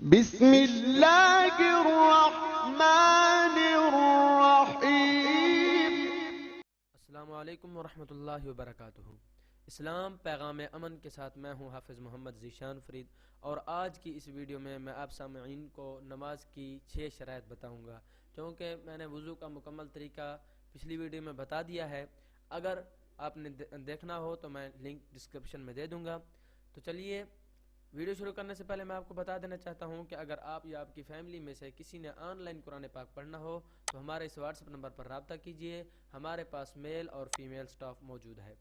بسم اللہ الرحمن الرحیم۔ السلام علیکم ورحمۃ اللہ وبرکاتہ۔ اسلام پیغام امن کے ساتھ میں ہوں حافظ محمد ذیشان فرید، اور آج کی اس ویڈیو میں آپ سامعین کو نماز کی 6 شرائط بتاؤں گا، کیونکہ میں نے وضو کا مکمل طریقہ پچھلی ویڈیو میں بتا دیا ہے۔ اگر آپ نے دیکھنا ہو تو میں لنک ڈسکرپشن میں دے دوں گا۔ تو چلیے، ویڈیو شروع کرنے سے پہلے میں آپ کو بتا دینا چاہتا ہوں کہ اگر آپ یا آپ کی فیملی میں سے کسی نے آن لائن قرآن پاک پڑھنا ہو تو ہمارے اس واٹس ایپ نمبر پر رابطہ کیجیے۔ ہمارے پاس میل اور فیمیل سٹاف موجود ہے۔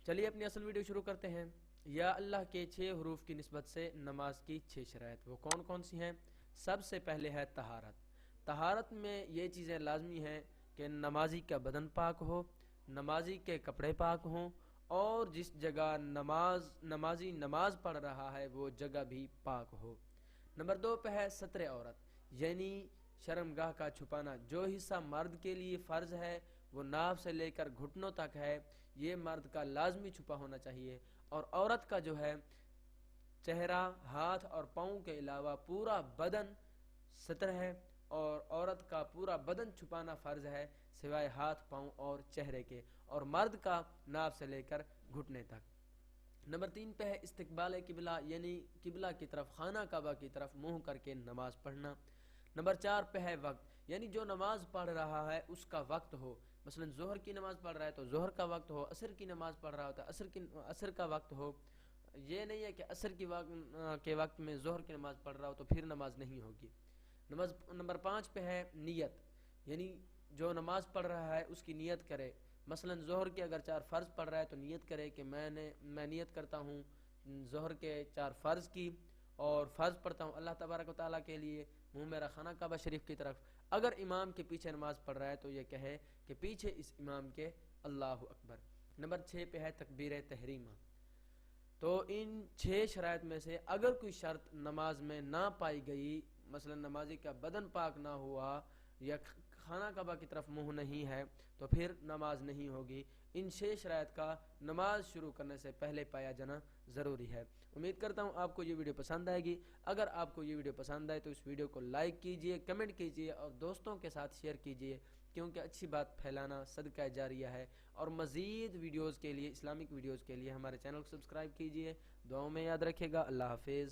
چلیے اپنی اصل ویڈیو شروع کرتے ہیں۔ یا اللہ کے 6 حروف کی نسبت سے نماز کی 6 شرائط وہ کون کون سی ہیں؟ سب سے پہلے ہے طہارت۔ طہارت میں یہ چیزیں لازمی ہیں کہ نمازی کا بدن پاک ہو، نمازی کے کپڑے پاک ہوں، اور جس جگہ نمازی نماز پڑھ رہا ہے وہ جگہ بھی پاک ہو۔ نمبر 2 پہ ہے ستر عورت، یعنی شرمگاہ کا چھپانا۔ جو حصہ مرد کے لیے فرض ہے وہ ناف سے لے کر گھٹنوں تک ہے، یہ مرد کا لازمی چھپا ہونا چاہیے، اور عورت کا جو ہے چہرہ، ہاتھ اور پاؤں کے علاوہ پورا بدن ستر ہے، اور عورت کا پورا بدن چھپانا فرض ہے سوائے ہاتھ، پاؤں اور چہرے کے، اور مرد کا ناف سے لے کر گھٹنے تک۔ نمبر 3 پہ ہے استقبال قبلہ، یعنی قبلہ کی طرف، خانہ کعبہ کی طرف منہ کر کے نماز پڑھنا۔ نمبر 4 پہ ہے وقت، یعنی جو نماز پڑھ رہا ہے اس کا وقت ہو، مثلا ظہر کی نماز پڑھ رہا ہے تو ظہر کا وقت ہو، عصر کی نماز پڑھ رہا ہوتا ہے عصر کا وقت ہو۔ یہ نہیں ہے کہ عصر کے وقت میں ظہر کی نماز پڑھ رہا ہو تو پھر نماز نہیں ہوگی۔ نمبر 5 پہ ہے نیت، یعنی جو نماز پڑھ رہا ہے اس کی نیت کرے، مثلا ظہر کے اگر 4 فرض پڑھ رہا ہے تو نیت کرے کہ میں نیت کرتا ہوں ظہر کے 4 فرض کی، اور فرض پڑھتا ہوں اللہ تبارک و تعالیٰ کے لیے، منہ میرا خانہ کعبہ شریف کی طرف۔ اگر امام کے پیچھے نماز پڑھ رہا ہے تو یہ کہے کہ پیچھے اس امام کے اللہ اکبر۔ نمبر 6 پہ ہے تکبیر تحریمہ۔ تو ان 6 شرائط میں سے اگر کوئی شرط نماز میں نہ پائی گئی، مثلا نمازی کا بدن پاک نہ ہوا یا خانہ کعبہ کی طرف منہ نہیں ہے، تو پھر نماز نہیں ہوگی۔ ان 6 شرائط کا نماز شروع کرنے سے پہلے پایا جانا ضروری ہے۔ امید کرتا ہوں آپ کو یہ ویڈیو پسند آئے گی۔ اگر آپ کو یہ ویڈیو پسند آئے تو اس ویڈیو کو لائک کیجئے، کمنٹ کیجئے اور دوستوں کے ساتھ شیئر کیجئے، کیونکہ اچھی بات پھیلانا صدقہ جاریہ ہے۔ اور مزید ویڈیوز کے لیے، اسلامک ویڈیوز کے لیے ہمارے چینل کو سبسکرائب کیجئے۔ دعاؤں میں یاد رکھے گا۔ اللہ حافظ۔